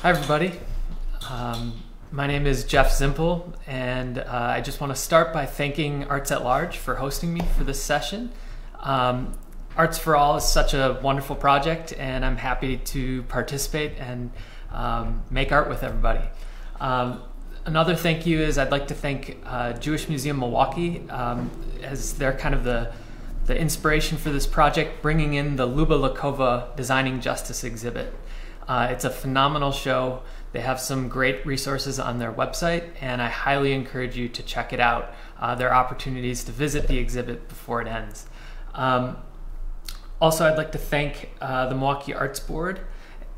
Hi everybody, my name is Jeff Zimpel, and I just want to start by thanking ARTS4ALL for hosting me for this session. ARTS4ALL is such a wonderful project, and I'm happy to participate and make art with everybody. Another thank you is I'd like to thank Jewish Museum Milwaukee, as they're kind of the inspiration for this project, bringing in the Luba Lakova Designing Justice exhibit. It's a phenomenal show. They have some great resources on their website, and I highly encourage you to check it out. There are opportunities to visit the exhibit before it ends. Also, I'd like to thank the Milwaukee Arts Board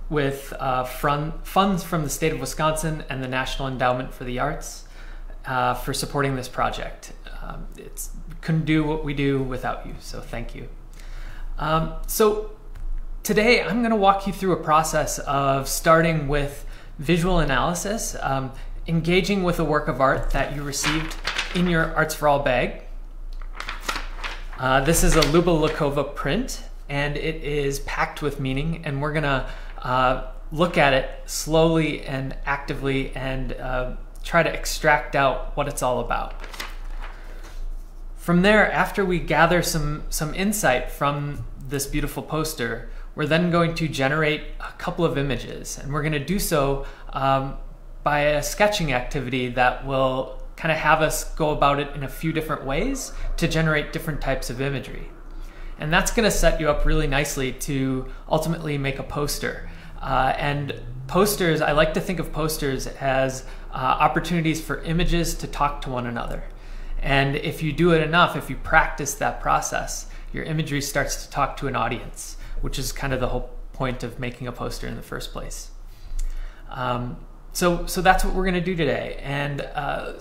with funds from the state of Wisconsin and the National Endowment for the Arts for supporting this project. Couldn't do what we do without you, so thank you. Today, I'm going to walk you through a process of starting with visual analysis, engaging with a work of art that you received in your ARTS4ALL bag. This is a Luba Lakova print, and it is packed with meaning, and we're going to look at it slowly and actively and try to extract out what it's all about. From there, after we gather some insight from this beautiful poster, we're then going to generate a couple of images, and we're going to do so by a sketching activity that will kind of have us go about it in a few different ways to generate different types of imagery. And that's going to set you up really nicely to ultimately make a poster. And posters, I like to think of posters as opportunities for images to talk to one another. And if you do it enough, if you practice that process, your imagery starts to talk to an audience, which is kind of the whole point of making a poster in the first place. So that's what we're going to do today. And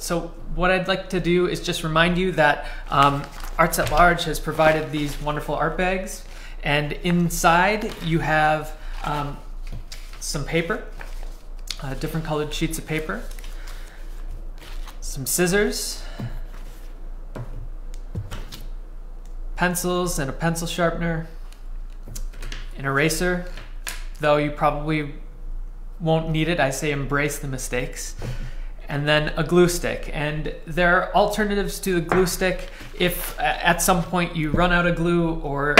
so what I'd like to do is just remind you that ARTS4ALL has provided these wonderful art bags. And inside you have some paper, different colored sheets of paper, some scissors, pencils and a pencil sharpener, an eraser, though you probably won't need it. I say embrace the mistakes. And then a glue stick. And there are alternatives to the glue stick if at some point you run out of glue or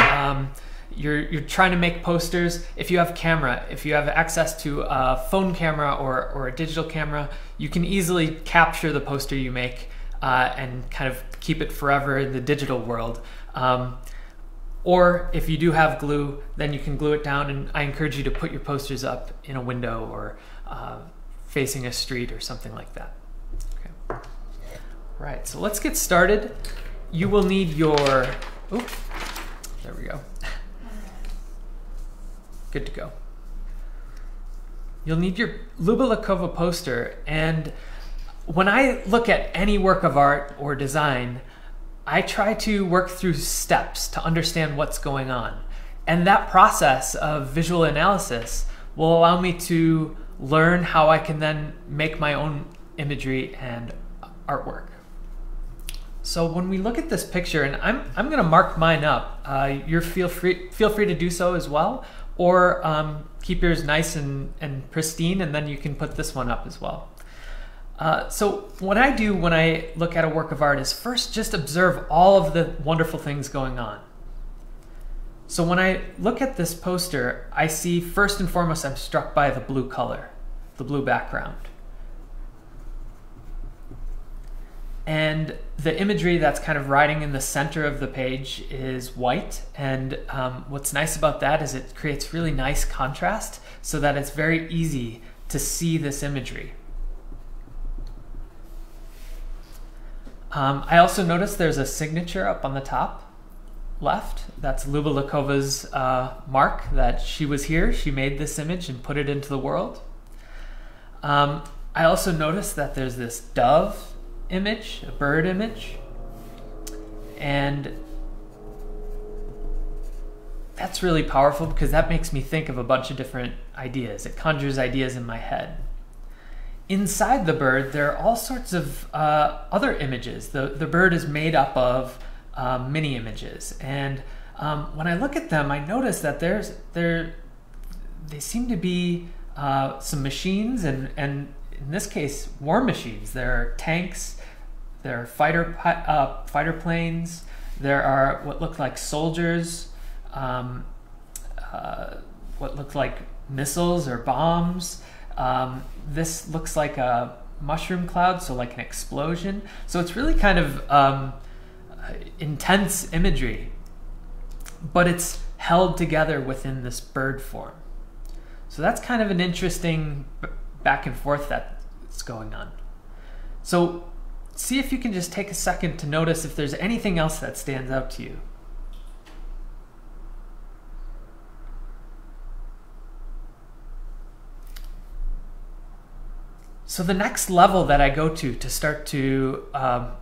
you're trying to make posters. If you have camera, if you have access to a phone camera or a digital camera, you can easily capture the poster you make and kind of keep it forever in the digital world. Or if you do have glue, then you can glue it down, and I encourage you to put your posters up in a window or facing a street or something like that. Okay. Right, so let's get started. You will need your, there we go. Good to go. You'll need your Luba Lakova poster, and when I look at any work of art or design, I try to work through steps to understand what's going on. And that process of visual analysis will allow me to learn how I can then make my own imagery and artwork. So when we look at this picture, and I'm going to mark mine up, feel free to do so as well, or keep yours nice and pristine, and then you can put this one up as well. So what I do when I look at a work of art is first just observe all of the wonderful things going on. So when I look at this poster, I see first and foremost I'm struck by the blue color, the blue background. And the imagery that's kind of riding in the center of the page is white, and what's nice about that is it creates really nice contrast so that it's very easy to see this imagery. I also noticed there's a signature up on the top left. That's Luba Lakova's mark that she was here. She made this image and put it into the world. I also noticed that there's this dove image, a bird image, and that's really powerful because that makes me think of a bunch of different ideas. It conjures ideas in my head. Inside the bird, there are all sorts of other images. The bird is made up of mini images, and when I look at them, I notice that they seem to be some machines, and in this case, war machines. There are tanks, there are fighter planes, there are what look like soldiers, what look like missiles or bombs. This looks like a mushroom cloud, so like an explosion. So it's really kind of intense imagery, but it's held together within this bird form. So that's kind of an interesting back and forth that's going on. So see if you can just take a second to notice if there's anything else that stands out to you. So the next level that I go to start to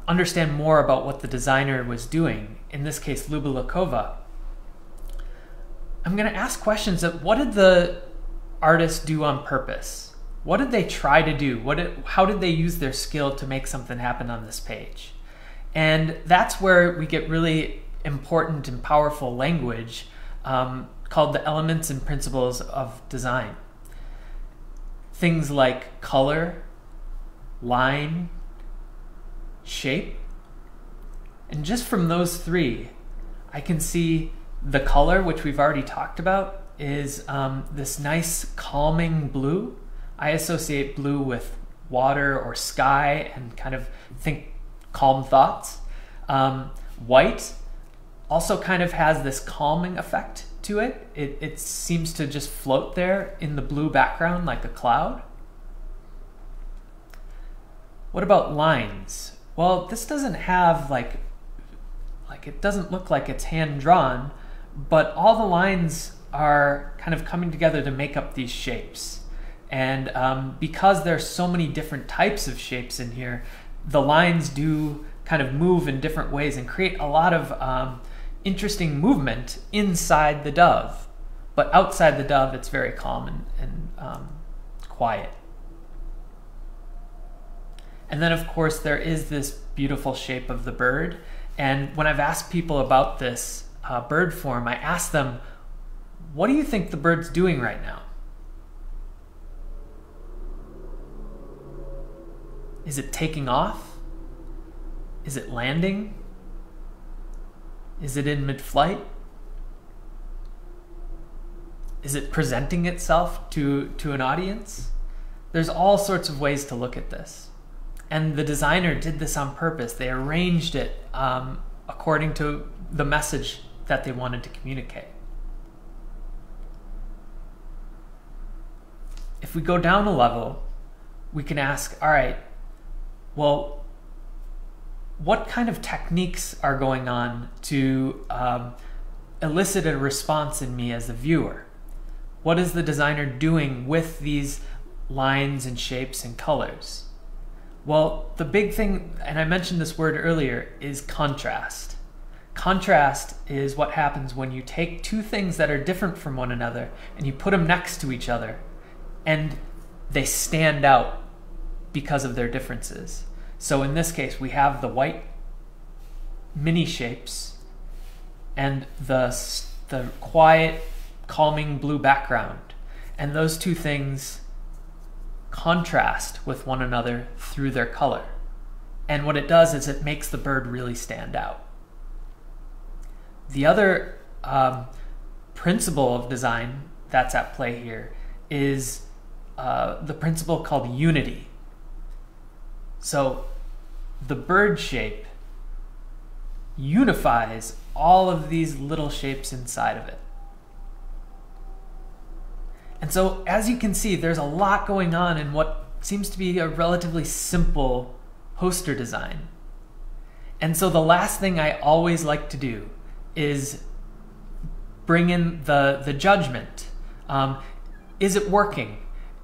understand more about what the designer was doing, in this case Lyubelakova, I'm going to ask questions of what did the artist do on purpose? What did they try to do? How did they use their skill to make something happen on this page? And that's where we get really important and powerful language called the elements and principles of design. Things like color, line, shape. And just from those three, I can see the color, which we've already talked about, is this nice calming blue. I associate blue with water or sky and kind of think calm thoughts. White also kind of has this calming effect to it. It seems to just float there in the blue background like a cloud. What about lines? Well, this doesn't have like it doesn't look like it's hand drawn, but all the lines are kind of coming together to make up these shapes. And because there's so many different types of shapes in here, the lines do kind of move in different ways and create a lot of interesting movement inside the dove. But outside the dove, it's very calm and quiet. And then, of course, there is this beautiful shape of the bird. And when I've asked people about this bird form, I ask them, what do you think the bird's doing right now? Is it taking off? Is it landing? Is it in mid-flight? Is it presenting itself to an audience? There's all sorts of ways to look at this. And the designer did this on purpose. They arranged it according to the message that they wanted to communicate. If we go down a level, we can ask, all right, well, what kind of techniques are going on to elicit a response in me as a viewer? What is the designer doing with these lines and shapes and colors? Well, the big thing, and I mentioned this word earlier, is contrast. Contrast is what happens when you take two things that are different from one another and you put them next to each other, and they stand out because of their differences. So in this case, we have the white mini shapes and the quiet, calming blue background. And those two things contrast with one another through their color. And what it does is it makes the bird really stand out. The other principle of design that's at play here is the principle called unity. So the bird shape unifies all of these little shapes inside of it. And so, as you can see, there's a lot going on in what seems to be a relatively simple poster design. And so the last thing I always like to do is bring in the judgment. Is it working?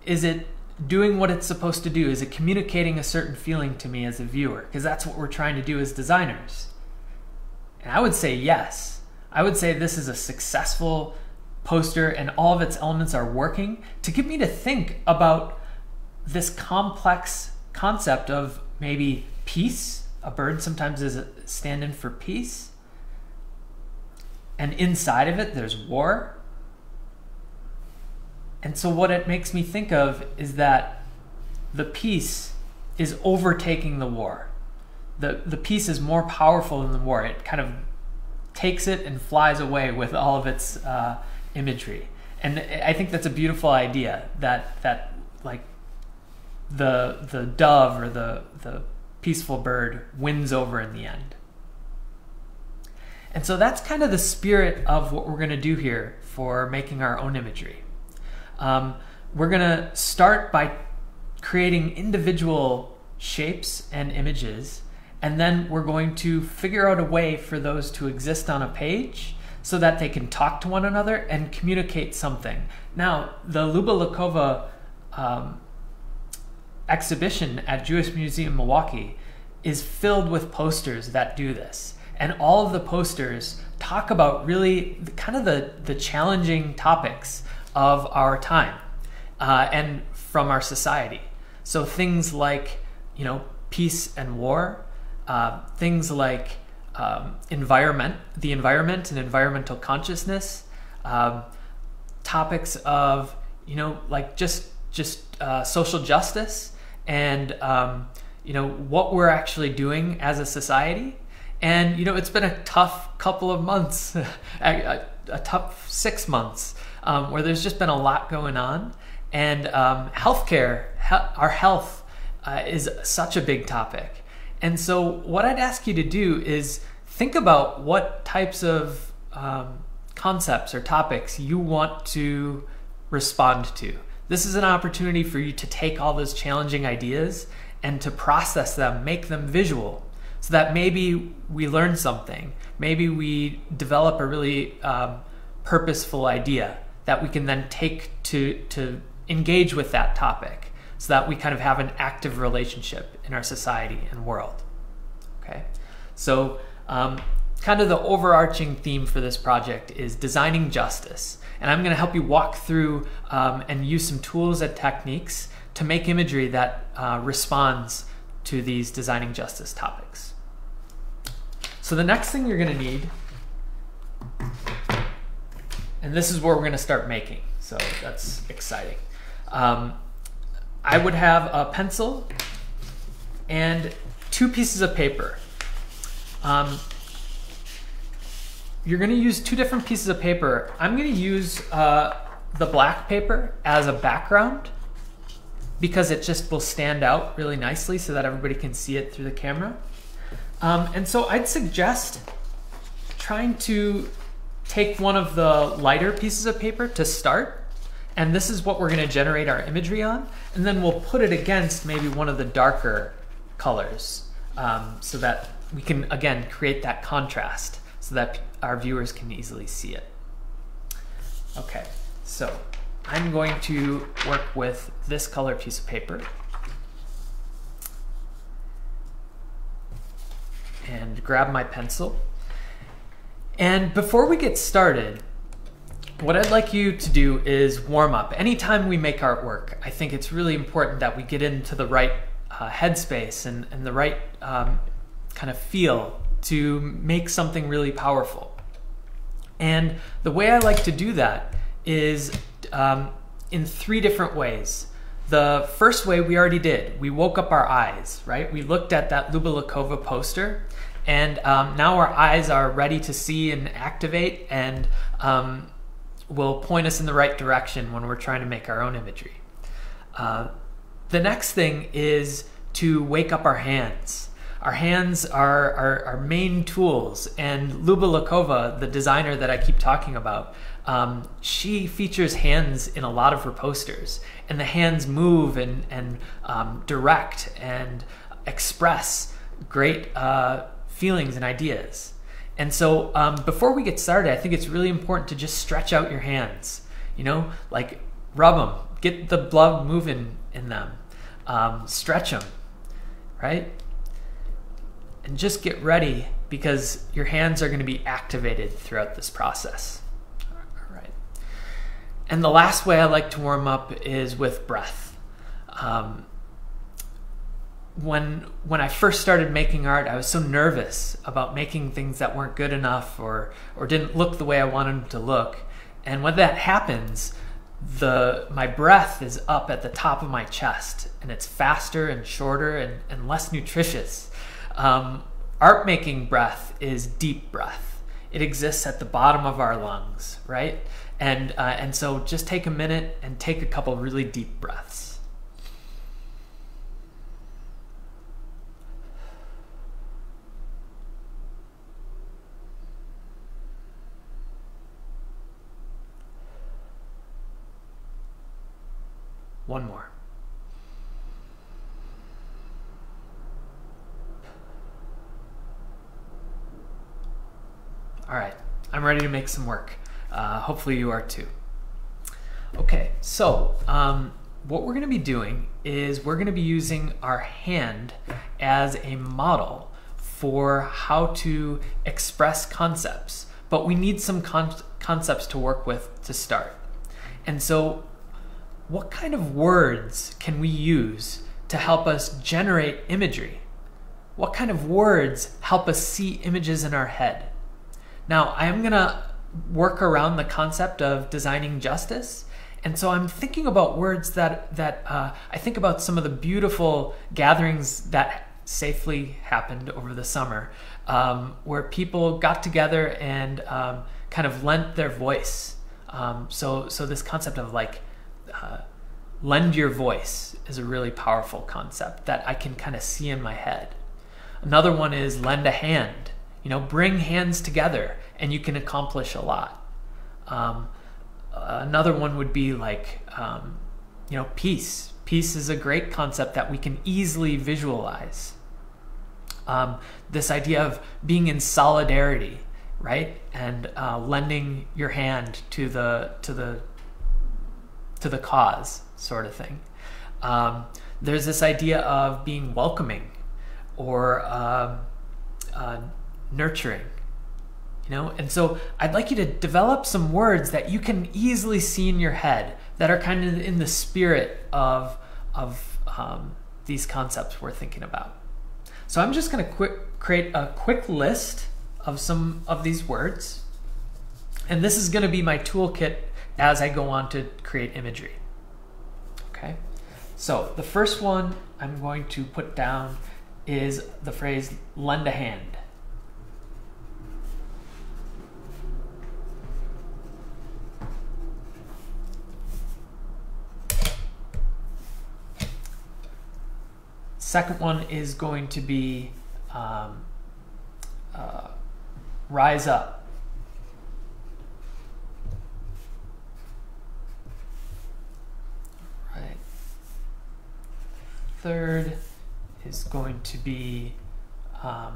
Is it doing what it's supposed to do? Is it communicating a certain feeling to me as a viewer? Because that's what we're trying to do as designers. And I would say yes. I would say this is a successful poster and all of its elements are working to get me to think about this complex concept of maybe peace. A bird sometimes is a stand-in for peace. And inside of it, there's war. And so what it makes me think of is that the peace is overtaking the war. The peace is more powerful than the war. It kind of takes it and flies away with all of its imagery. And I think that's a beautiful idea, that like the dove or the peaceful bird wins over in the end. And so that's kind of the spirit of what we're going to do here for making our own imagery. We're going to start by creating individual shapes and images, and then we're going to figure out a way for those to exist on a page so that they can talk to one another and communicate something. Now, the Luba Lakova exhibition at Jewish Museum Milwaukee is filled with posters that do this. And all of the posters talk about really kind of the challenging topics of our time and from our society. So things like, peace and war, things like the environment and environmental consciousness, topics of, like just social justice and, what we're actually doing as a society. And, it's been a tough couple of months, a tough 6 months, where there's just been a lot going on. And healthcare, our health is such a big topic. And so what I'd ask you to do is think about what types of concepts or topics you want to respond to. This is an opportunity for you to take all those challenging ideas and to process them, make them visual, so that maybe we learn something. Maybe we develop a really purposeful idea that we can then take to engage with that topic, so that we kind of have an active relationship in our society and world. Okay, so kind of the overarching theme for this project is designing justice. And I'm going to help you walk through and use some tools and techniques to make imagery that responds to these designing justice topics. So the next thing you're going to need, and this is where we're going to start making, so that's exciting. I would have a pencil and 2 pieces of paper. You're going to use 2 different pieces of paper. I'm going to use the black paper as a background because it just will stand out really nicely so that everybody can see it through the camera. And so I'd suggest trying to take one of the lighter pieces of paper to start, and this is what we're going to generate our imagery on, and then we'll put it against maybe one of the darker colors so that we can, again, create that contrast so that our viewers can easily see it. Okay, so I'm going to work with this color piece of paper and grab my pencil. And before we get started, what I'd like you to do is warm up. Anytime we make artwork, I think it's really important that we get into the right headspace and the right kind of feel to make something really powerful. And the way I like to do that is in 3 different ways. The first way we already did. We woke up our eyes, right? We looked at that Luba Lakova poster, and now our eyes are ready to see and activate, and will point us in the right direction when we're trying to make our own imagery. The next thing is to wake up our hands. Our hands are our main tools, and Luba Lakova, the designer that I keep talking about, she features hands in a lot of her posters, and the hands move and direct and express great feelings and ideas. And so before we get started, I think it's really important to just stretch out your hands, like rub them, get the blood moving in them, stretch them, right? And just get ready, because your hands are going to be activated throughout this process. All right. And the last way I like to warm up is with breath. When I first started making art, I was so nervous about making things that weren't good enough or didn't look the way I wanted them to look. And when that happens, my breath is up at the top of my chest, and it's faster and shorter and less nutritious. Art making breath is deep breath. It exists at the bottom of our lungs, right? And so just take a minute and take a couple really deep breaths. One more. All right, I'm ready to make some work. Hopefully you are too. Okay, so what we're going to be doing is we're going to be using our hand as a model for how to express concepts, but we need some concepts to work with to start. And so what kind of words can we use to help us generate imagery? What kind of words help us see images in our head? Now, I'm going to work around the concept of designing justice. And so I'm thinking about words that I think about some of the beautiful gatherings that safely happened over the summer, where people got together and kind of lent their voice. So this concept of like lend your voice is a really powerful concept that I can kind of see in my head. Another one is lend a hand. You know, bring hands together and you can accomplish a lot. Another one would be like, you know, peace. Peace is a great concept that we can easily visualize. This idea of being in solidarity, right? And lending your hand to the cause, sort of thing. There's this idea of being welcoming or nurturing, you know? And so I'd like you to develop some words that you can easily see in your head that are kind of in the spirit of these concepts we're thinking about. So I'm just going to create a quick list of some of these words, and this is going to be my toolkit as I go on to create imagery. Okay, so the first one I'm going to put down is the phrase lend a hand. Second one is going to be rise up. Right. Third is going to be a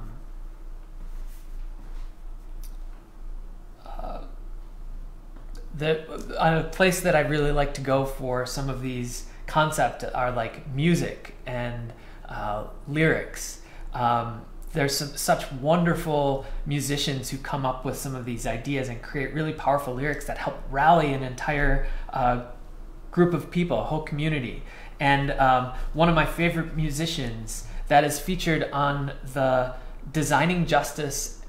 place that I really like to go for some of these concepts are like music and lyrics. There's such wonderful musicians who come up with some of these ideas and create really powerful lyrics that help rally an entire group of people, a whole community. And one of my favorite musicians that is featured on the Designing Justice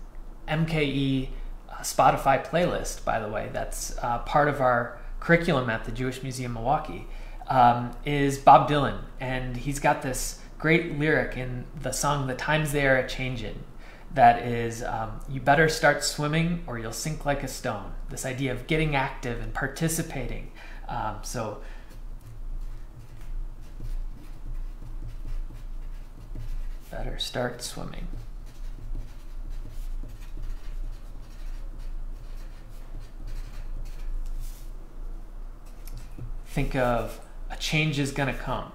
MKE Spotify playlist, by the way, that's part of our curriculum at the Jewish Museum Milwaukee, is Bob Dylan. And he's got this great lyric in the song "The Times They Are A-Changin'" that is, you better start swimming or you'll sink like a stone. This idea of getting active and participating. So better start swimming. Think of a change is gonna come.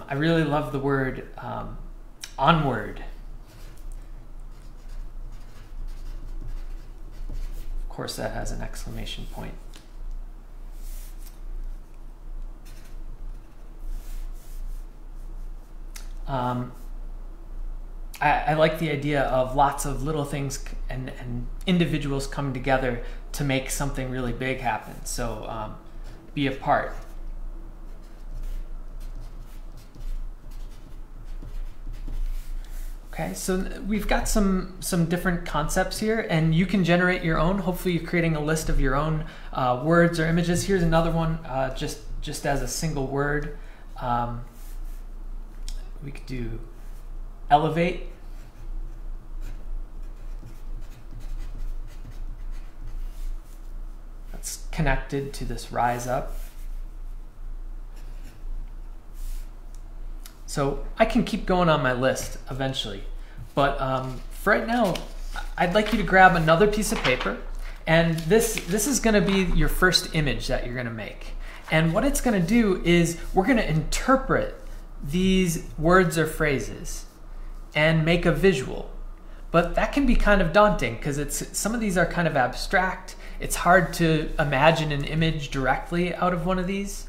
I really love the word onward. Of course, that has an exclamation point. I like the idea of lots of little things and individuals coming together to make something really big happen. So be a part. Okay, so we've got some different concepts here, and you can generate your own. Hopefully you're creating a list of your own words or images. Here's another one, just as a single word. We could do elevate. That's connected to this rise up. So I can keep going on my list eventually, but for right now, I'd like you to grab another piece of paper, and this is going to be your first image that you're going to make. And what it's going to do is we're going to interpret these words or phrases and make a visual. But that can be kind of daunting because some of these are kind of abstract. It's hard to imagine an image directly out of one of these.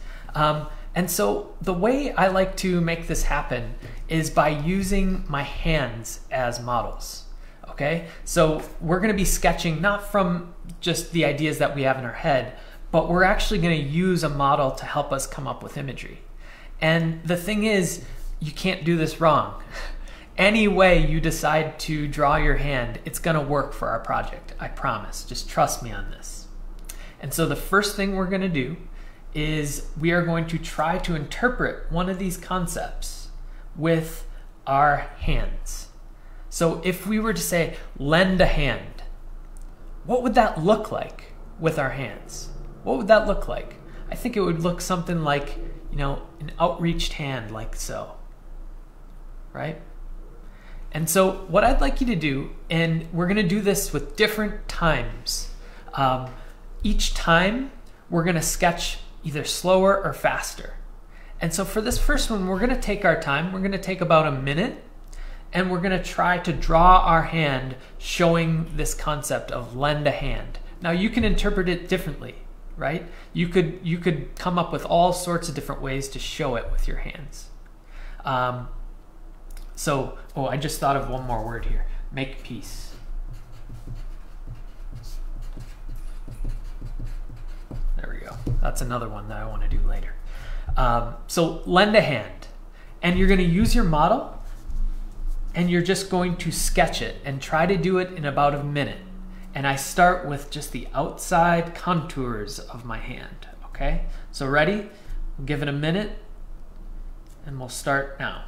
And so the way I like to make this happen is by using my hands as models. Okay, so we're going to be sketching not from just the ideas that we have in our head, but we're actually going to use a model to help us come up with imagery. And the thing is, you can't do this wrong. Any way you decide to draw your hand, it's going to work for our project. I promise. Just trust me on this. And so the first thing we're going to do is we are going to try to interpret one of these concepts with our hands. So if we were to say, lend a hand, what would that look like with our hands? What would that look like? I think it would look something like, you know, an outreached hand like so, right? And so what I'd like you to do, and we're going to do this with different times. Each time we're going to sketch either slower or faster. And so for this first one, we're going to take our time. We're going to take about a minute, and we're going to try to draw our hand showing this concept of lend a hand. Now you can interpret it differently, right? You could come up with all sorts of different ways to show it with your hands. Oh, I just thought of one more word here. Make peace. There we go. That's another one that I want to do later. So lend a hand, and you're going to use your model, and you're just going to sketch it and try to do it in about a minute. And I start with just the outside contours of my hand. Okay, so ready? We'll give it a minute, and we'll start now.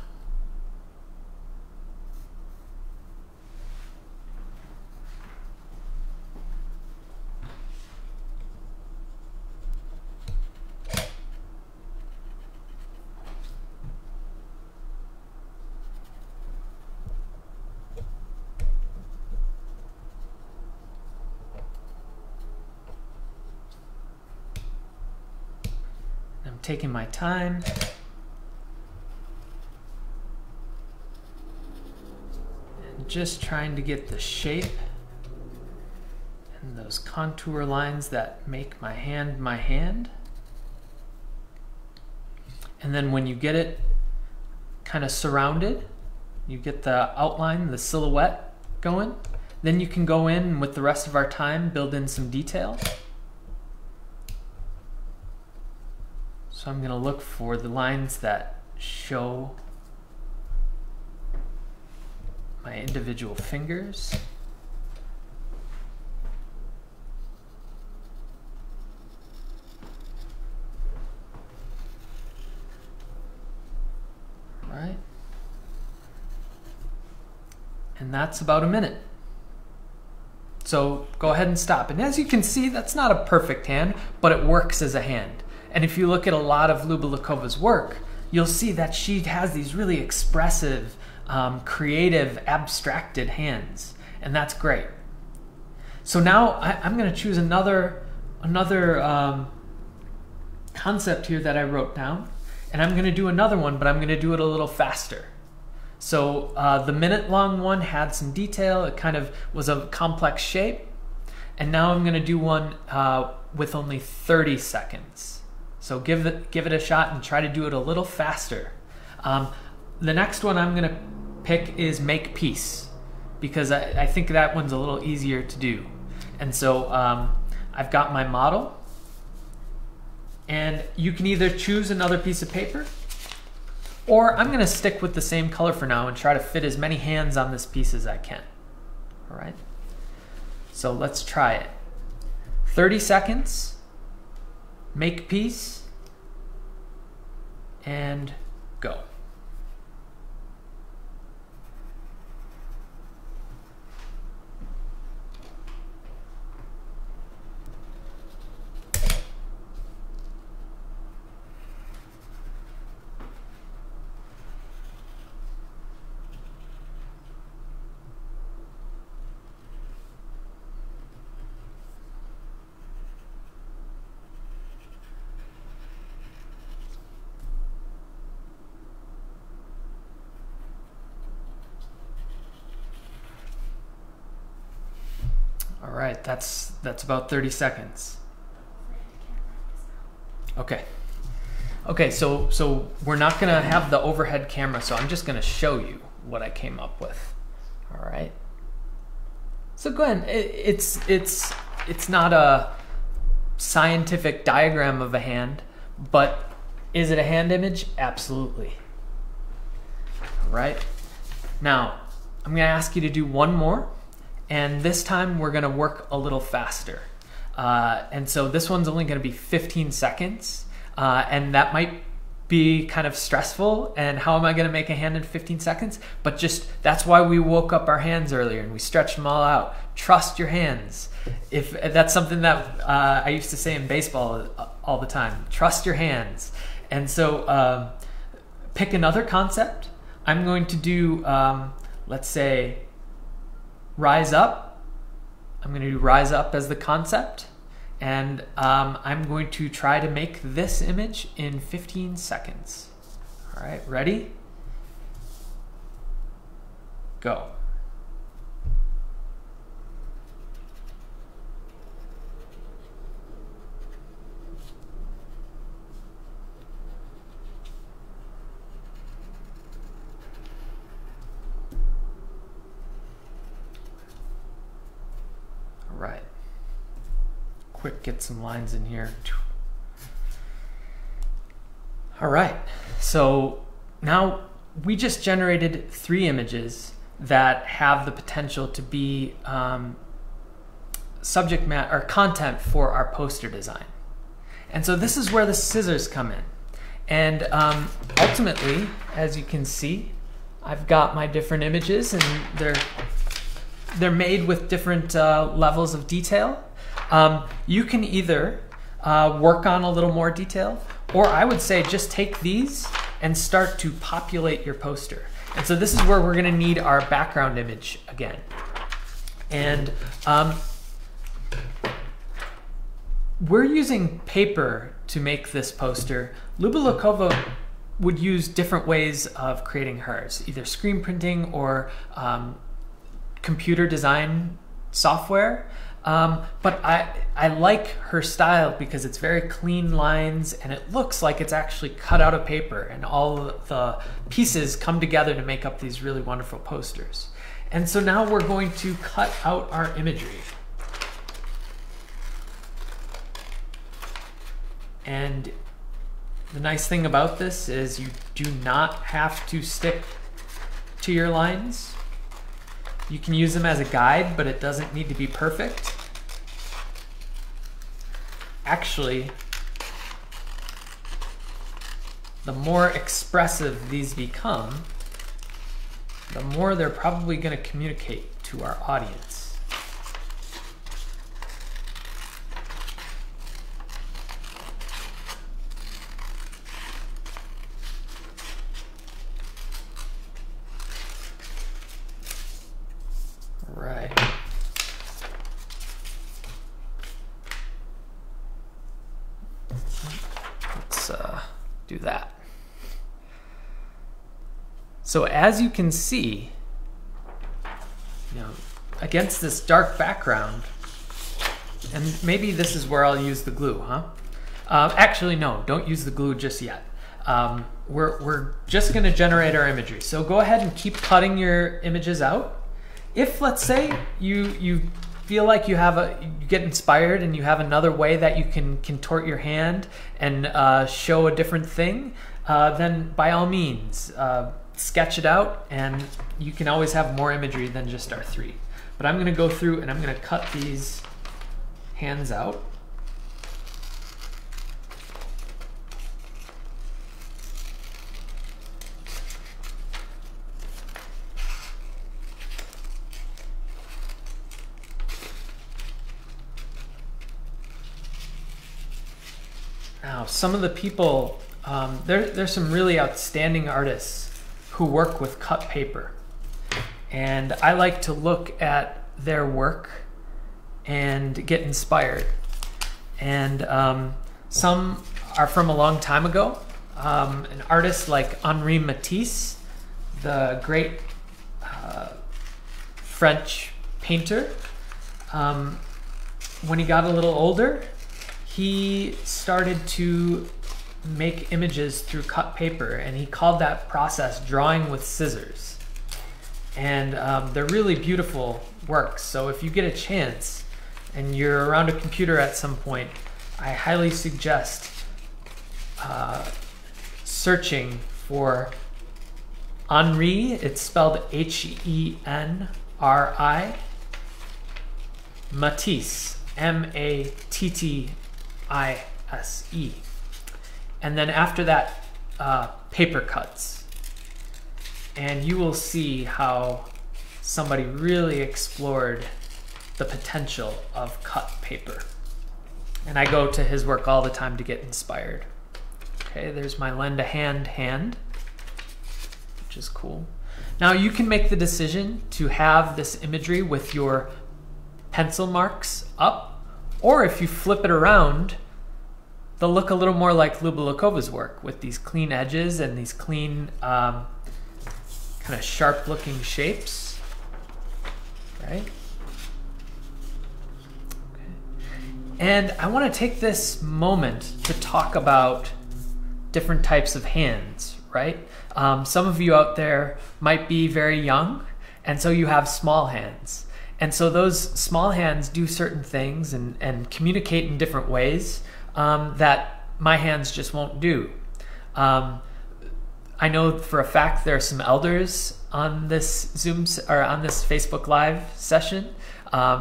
I'm taking my time. And just trying to get the shape and those contour lines that make my hand my hand. And then when you get it kind of surrounded, you get the outline, the silhouette going, then you can go in with the rest of our time, build in some detail. So I'm going to look for the lines that show my individual fingers. Right? And that's about a minute. So go ahead and stop. And as you can see, that's not a perfect hand, but it works as a hand. And if you look at a lot of Luba Lakova's work, you'll see that she has these really expressive, creative, abstracted hands. And that's great. So now I'm going to choose another concept here that I wrote down. And I'm going to do another one, but I'm going to do it a little faster. So the minute-long one had some detail. It kind of was a complex shape. And now I'm going to do one with only 30 seconds. So give it a shot and try to do it a little faster. The next one I'm going to pick is Make Peace, because I think that one's a little easier to do. And so I've got my model, and you can either choose another piece of paper, Or I'm gonna stick with the same color for now and try to fit as many hands on this piece as I can. All right, so let's try it. 30 seconds, make piece, and go. All right, that's about 30 seconds. Okay. Okay, so we're not gonna have the overhead camera, so I'm just gonna show you what I came up with. All right. So go ahead. It's not a scientific diagram of a hand, but is it a hand image? Absolutely. All right. Now I'm gonna ask you to do one more. And this time we're gonna work a little faster. And so this one's only gonna be 15 seconds. And that might be kind of stressful. And how am I gonna make a hand in 15 seconds? But that's why we woke up our hands earlier and we stretched them all out. Trust your hands. If that's something that I used to say in baseball all the time, trust your hands. And so pick another concept. I'm going to do, let's say, rise up. I'm going to do rise up as the concept, and I'm going to try to make this image in 15 seconds. All right, ready? Go. Right. Quick, get some lines in here. All right, so now we just generated 3 images that have the potential to be subject matter or content for our poster design. And so this is where the scissors come in. And ultimately, as you can see, I've got my different images, and they're made with different levels of detail. You can either work on a little more detail, or I would say just take these and start to populate your poster. And so this is where we're gonna need our background image again. And we're using paper to make this poster. Luba would use different ways of creating hers, either screen printing or computer design software. But I like her style because it's very clean lines and it looks like it's actually cut out of paper, and all the pieces come together to make up these really wonderful posters. And so now we're going to cut out our imagery. And the nice thing about this is you do not have to stick to your lines. You can use them as a guide, but it doesn't need to be perfect. Actually, the more expressive these become, the more they're probably going to communicate to our audience. Right. Let's do that. So as you can see, against this dark background, and maybe this is where I'll use the glue, huh? Actually, no, don't use the glue just yet. We're just gonna generate our imagery. So go ahead and keep cutting your images out. If, let's say, you feel like you get inspired and you have another way that you can contort your hand and show a different thing, then by all means, sketch it out, and you can always have more imagery than just our 3. But I'm going to go through and I'm going to cut these hands out. Now, some of the people, there's some really outstanding artists who work with cut paper. And I like to look at their work and get inspired. And some are from a long time ago. An artist like Henri Matisse, the great French painter, when he got a little older, he started to make images through cut paper, and he called that process drawing with scissors. And they're really beautiful works. So if you get a chance and you're around a computer at some point, I highly suggest searching for Henri. It's spelled Henri. Matisse, Matisse. And then after that, paper cuts. And you will see how somebody really explored the potential of cut paper. And I go to his work all the time to get inspired. Okay, there's my lend a hand, which is cool. Now you can make the decision to have this imagery with your pencil marks up, or if you flip it around, they'll look a little more like Lubalikova's work with these clean edges and these clean kind of sharp looking shapes, right? Okay. And I want to take this moment to talk about different types of hands, right? Some of you out there might be very young, and so you have small hands. And so those small hands do certain things and communicate in different ways that my hands just won't do. I know for a fact there are some elders on this Zoom or on this Facebook Live session.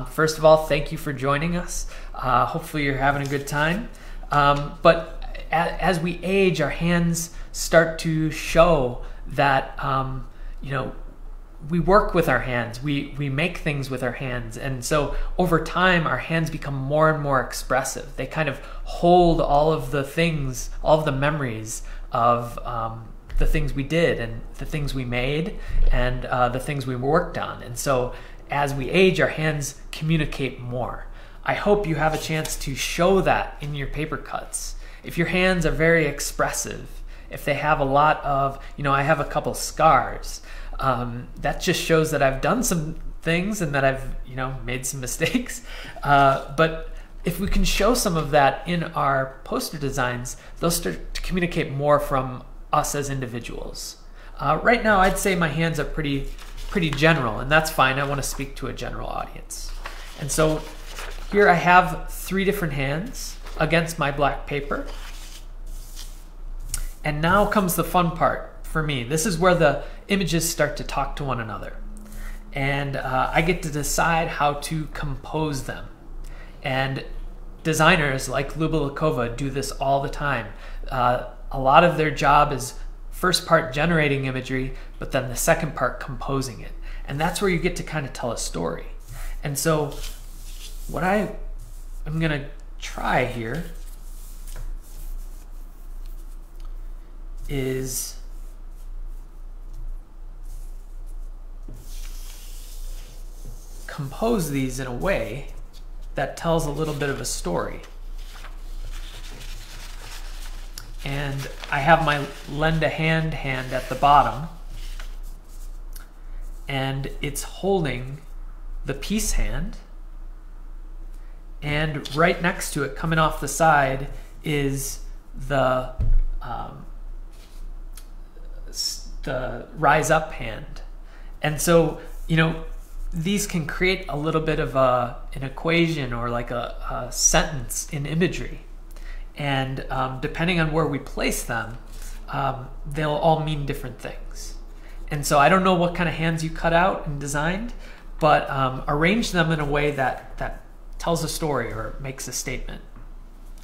First of all, thank you for joining us. Hopefully you're having a good time. But as we age, our hands start to show that you know, we work with our hands, we make things with our hands, and so over time our hands become more and more expressive. They kind of hold all of the things, all of the memories of the things we did and the things we made and the things we worked on. And so as we age, our hands communicate more. I hope you have a chance to show that in your paper cuts. If your hands are very expressive, if they have a lot of, you know, I have a couple scars, that just shows that I've done some things and that I've, you know, made some mistakes. But if we can show some of that in our poster designs, they'll start to communicate more from us as individuals. Right now, I'd say my hands are pretty general, and that's fine. I want to speak to a general audience. And so here I have 3 different hands against my black paper. And now comes the fun part for me. This is where the images start to talk to one another. And I get to decide how to compose them. And designers like Lubalikova do this all the time. A lot of their job is first part generating imagery, but then the second part composing it. And that's where you get to kind of tell a story. And so what I'm gonna try here is compose these in a way that tells a little bit of a story. And I have my lend a hand at the bottom, and it's holding the peace hand, and right next to it, coming off the side, is the rise up hand. And so, you know, these can create a little bit of an equation or like a sentence in imagery. And depending on where we place them, they'll all mean different things. And so I don't know what kind of hands you cut out and designed, but arrange them in a way that tells a story or makes a statement.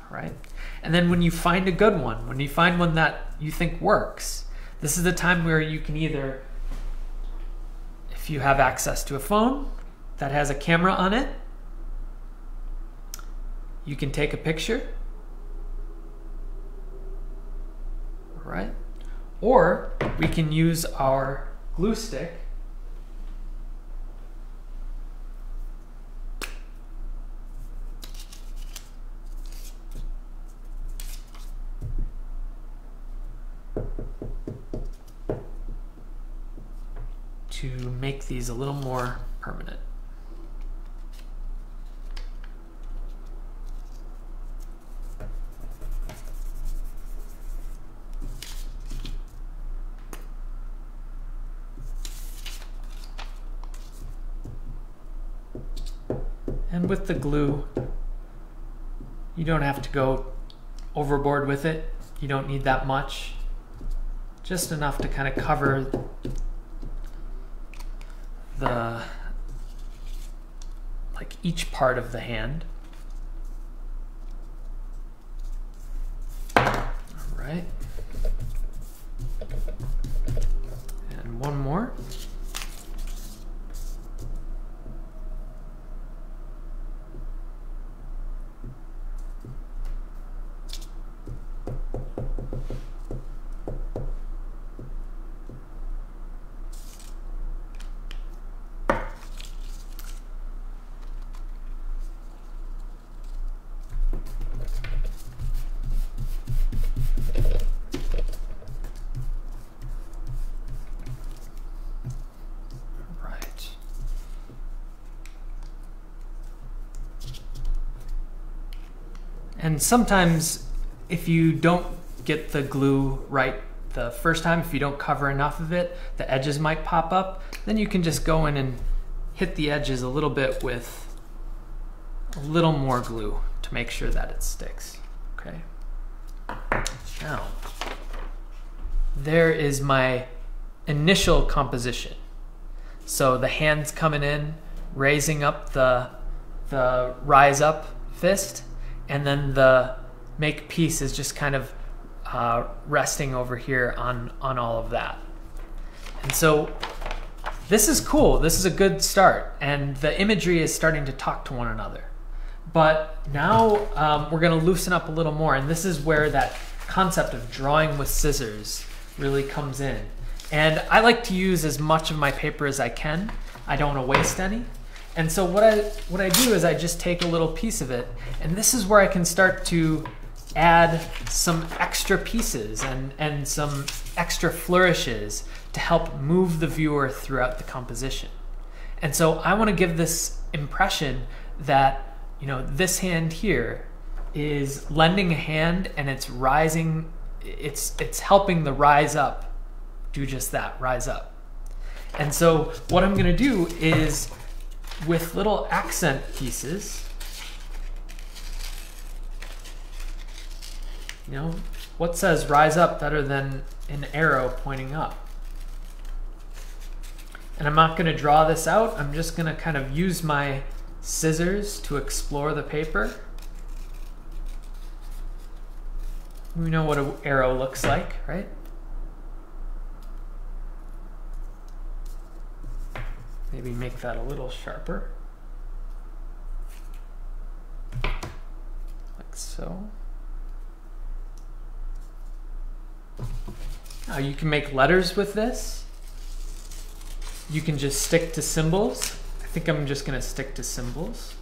All right? And then when you find a good one, when you find one that you think works, this is the time where you can either, if you have access to a phone that has a camera on it, you can take a picture. All right? Or we can use our glue stick to make these a little more permanent. And with the glue, you don't have to go overboard with it. You don't need that much. Just enough to kind of cover like each part of the hand. All right. And one more. And sometimes if you don't get the glue right the first time, if you don't cover enough of it, the edges might pop up. Then you can just go in and hit the edges a little bit with a little more glue to make sure that it sticks. Okay. Now, there is my initial composition. So the hands coming in, raising up the rise up fist, and then the make peace is just kind of resting over here on all of that. And so this is cool. This is a good start. And the imagery is starting to talk to one another. But now we're going to loosen up a little more. And this is where that concept of drawing with scissors really comes in. And I like to use as much of my paper as I can. I don't want to waste any. And so what I do is I just take a little piece of it, and this is where I can start to add some extra pieces and some extra flourishes to help move the viewer throughout the composition. And so I want to give this impression that, you know, this hand here is lending a hand and it's rising, it's helping the rise up do just that, rise up. And so what I'm going to do is, with little accent pieces, you know, what says rise up better than an arrow pointing up? And I'm not going to draw this out. I'm just going to kind of use my scissors to explore the paper. We know what an arrow looks like, right? Maybe make that a little sharper, like so. Now you can make letters with this. You can just stick to symbols. I think I'm just going to stick to symbols.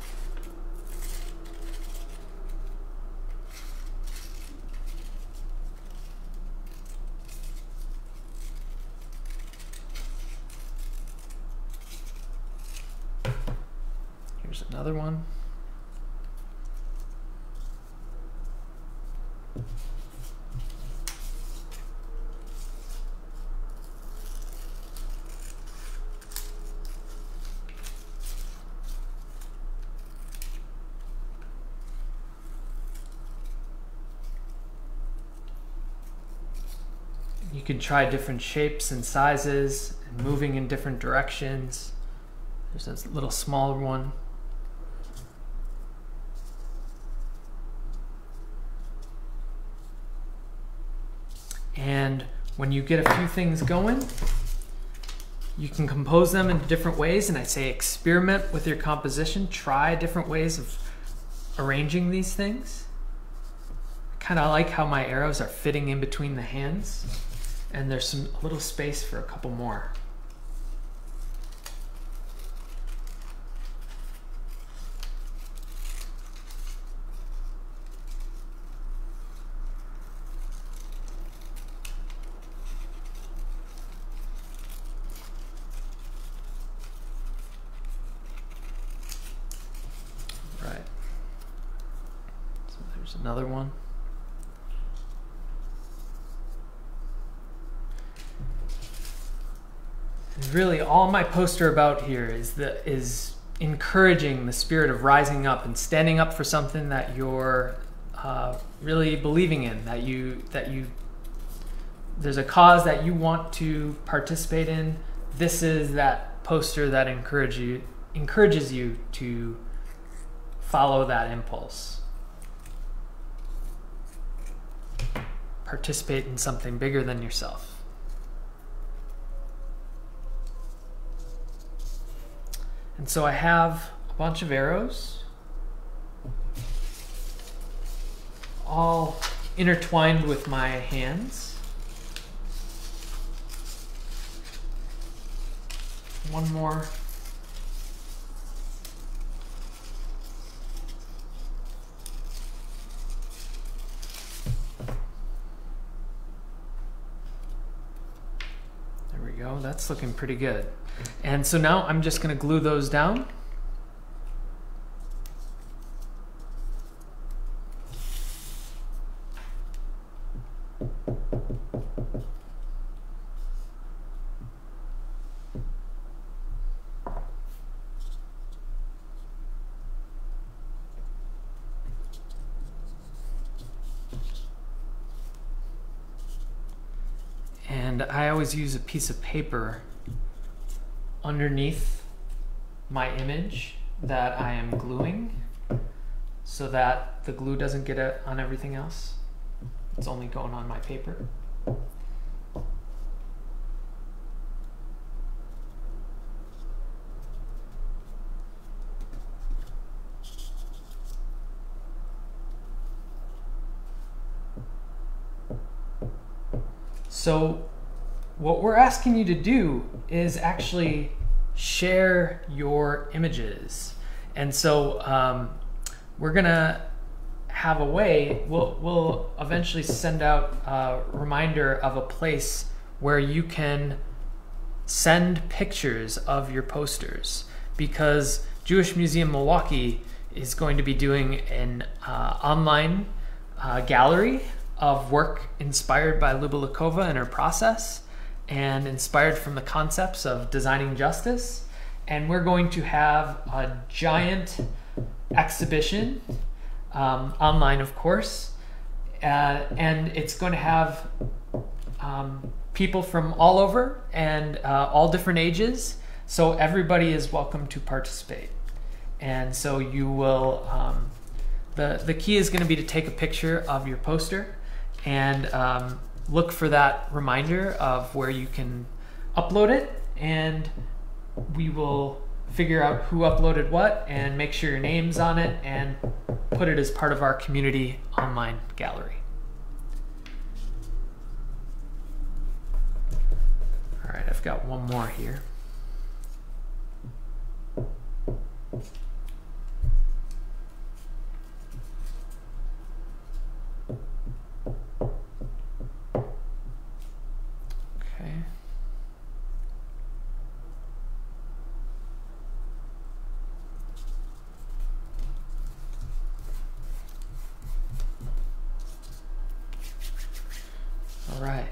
Here's another one. You can try different shapes and sizes and moving in different directions. There's a little smaller one. And when you get a few things going, you can compose them in different ways. And I say experiment with your composition. Try different ways of arranging these things. I kind of like how my arrows are fitting in between the hands. And there's a little space for a couple more. Right. So there's another one. Really, all my poster about here is encouraging the spirit of rising up and standing up for something that you're really believing in. There's a cause that you want to participate in. This is that poster that encourages you to follow that impulse. Participate in something bigger than yourself. And so I have a bunch of arrows, all intertwined with my hands. One more. There we go, that's looking pretty good. And so now I'm just going to glue those down. And I always use a piece of paper underneath my image that I am gluing so that the glue doesn't get on everything else. It's only going on my paper. So what we're asking you to do is actually share your images. And so we're gonna have a way, we'll eventually send out a reminder of a place where you can send pictures of your posters, because Jewish Museum Milwaukee is going to be doing an online gallery of work inspired by Luba Lakova and her process, and inspired from the concepts of designing justice. And we're going to have a giant exhibition, online of course, and it's going to have people from all over and all different ages, so everybody is welcome to participate. And so you will, the key is going to be to take a picture of your poster and look for that reminder of where you can upload it, and we will figure out who uploaded what and make sure your name's on it and put it as part of our community online gallery. All right, I've got one more here. All right.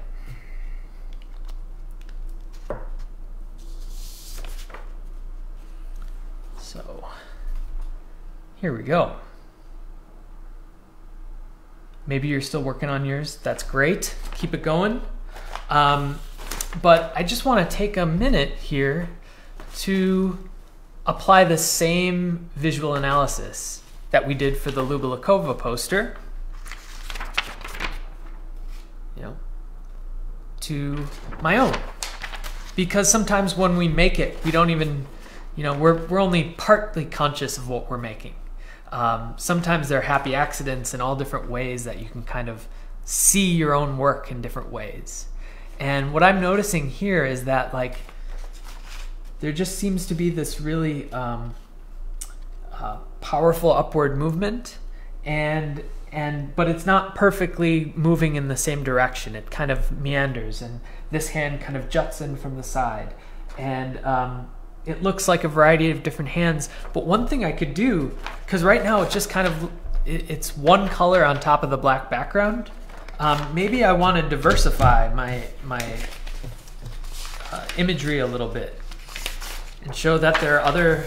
So here we go. Maybe you're still working on yours. That's great. Keep it going. But I just want to take a minute here to apply the same visual analysis that we did for the Lubelikova poster, to my own. Because sometimes when we make it, we don't even, we're only partly conscious of what we're making. Sometimes there are happy accidents in all different ways that you can kind of see your own work in different ways. And what I'm noticing here is that there just seems to be this really powerful upward movement, but it's not perfectly moving in the same direction. It kind of meanders, and this hand kind of juts in from the side. And it looks like a variety of different hands. But one thing I could do, because right now it just kind of, it's one color on top of the black background. Maybe I want to diversify my imagery a little bit and show that there are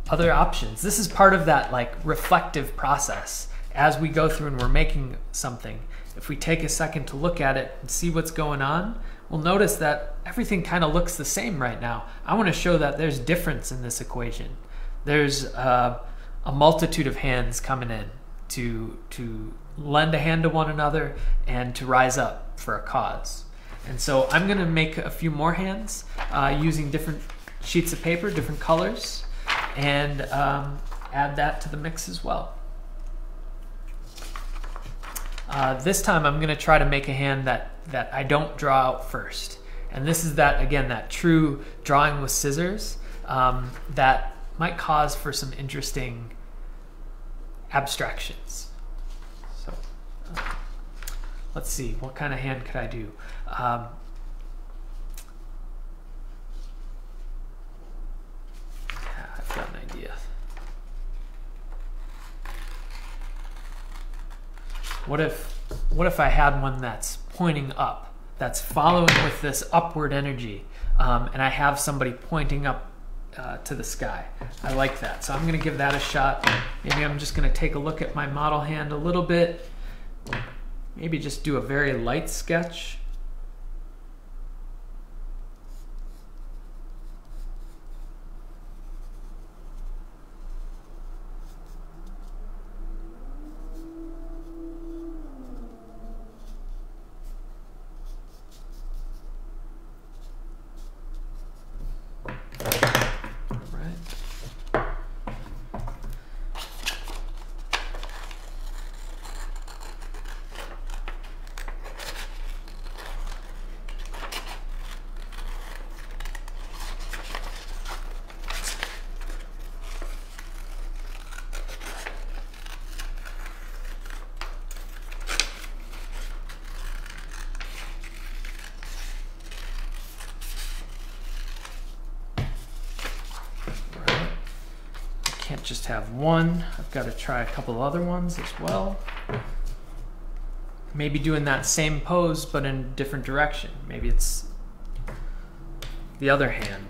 other options. This is part of that reflective process. As we go through and we're making something, if we take a second to look at it and see what's going on, we'll notice that everything kind of looks the same right now. I want to show that there's difference in this equation. There's a multitude of hands coming in to lend a hand to one another and to rise up for a cause. And so I'm going to make a few more hands using different sheets of paper, different colors, and add that to the mix as well. This time I'm going to try to make a hand that I don't draw out first. And this is that true drawing with scissors that might cause for some interesting abstractions. So let's see, what kind of hand could I do? I've got an idea. What if I had one that's pointing up, that's following with this upward energy, and I have somebody pointing up to the sky? I like that, so I'm going to give that a shot. Maybe I'm just going to take a look at my model hand a little bit, maybe just do a very light sketch. Can't just have one. I've got to try a couple of other ones as well. Maybe doing that same pose but in a different direction. Maybe it's the other hand.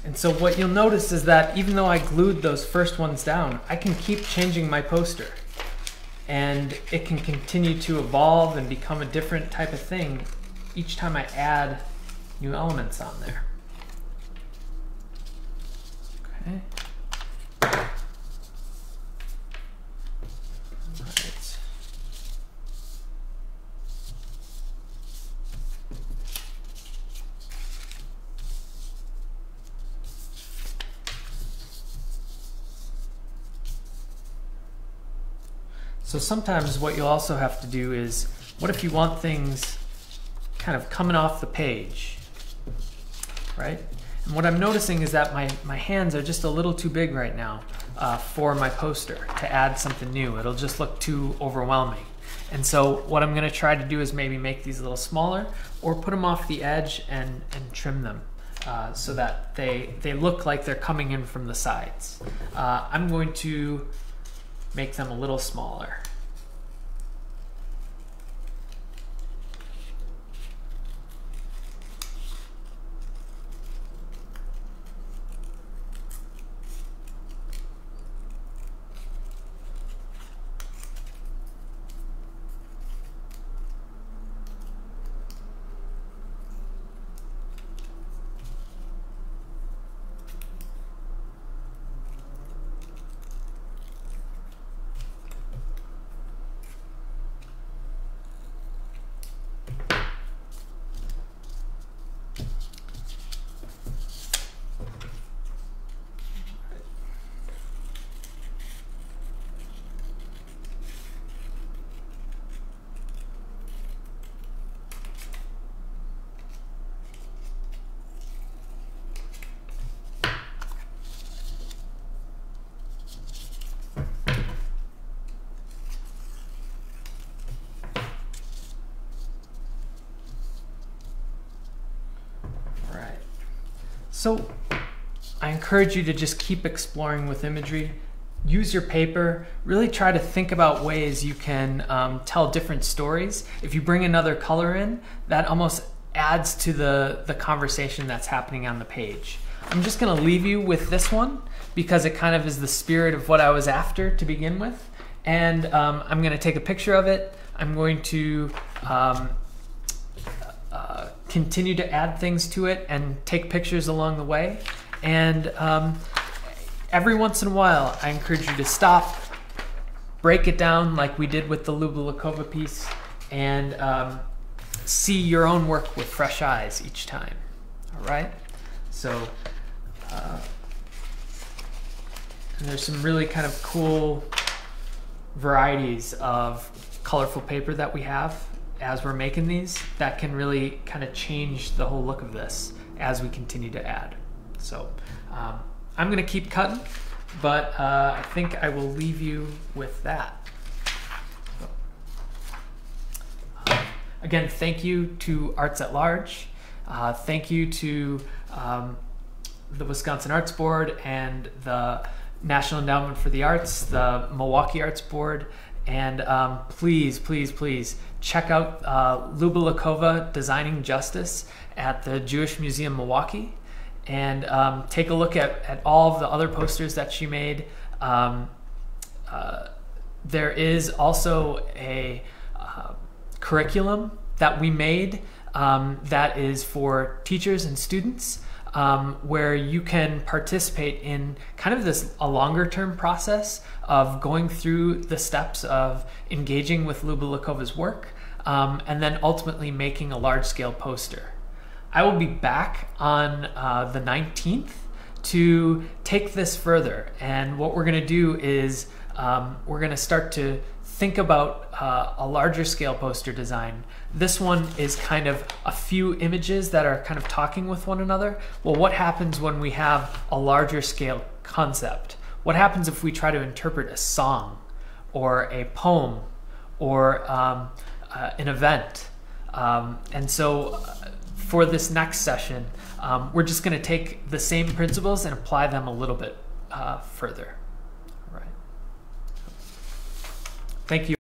And so what you'll notice is that even though I glued those first ones down, I can keep changing my poster. And it can continue to evolve and become a different type of thing each time I add new elements on there. Okay. So sometimes what you'll also have to do is, what if you want things kind of coming off the page? right? And what I'm noticing is that my hands are just a little too big right now for my poster to add something new. It'll just look too overwhelming. And so what I'm gonna try to do is maybe make these a little smaller or put them off the edge and trim them so that they look like they're coming in from the sides. I'm going to make them a little smaller. So I encourage you to just keep exploring with imagery. Use your paper, really try to think about ways you can tell different stories. If you bring another color in, that almost adds to the conversation that's happening on the page. I'm just gonna leave you with this one because it kind of is the spirit of what I was after to begin with. And I'm gonna take a picture of it. I'm going to continue to add things to it and take pictures along the way. And every once in a while, I encourage you to stop, break it down like we did with the Luba-Lakova piece, and see your own work with fresh eyes each time. All right? So, and there's some really kind of cool varieties of colorful paper that we have as we're making these that can really kind of change the whole look of this as we continue to add. So I'm gonna keep cutting, but I think I will leave you with that. Again, thank you to Arts at Large. Thank you to the Wisconsin Arts Board and the National Endowment for the Arts, the Milwaukee Arts Board, and please, please, please check out Luba-Lakova Designing Justice at the Jewish Museum Milwaukee, and take a look at all of the other posters that she made. There is also a curriculum that we made that is for teachers and students, where you can participate in kind of a longer term process of going through the steps of engaging with Luba-Lakova's work, and then ultimately making a large scale poster. I will be back on the 19th to take this further, and what we're going to do is we're going to start to think about a larger scale poster design. This one is kind of a few images that are kind of talking with one another. Well, what happens when we have a larger scale concept? What happens if we try to interpret a song or a poem or an event? And so for this next session, we're just going to take the same principles and apply them a little bit further. All right. Thank you.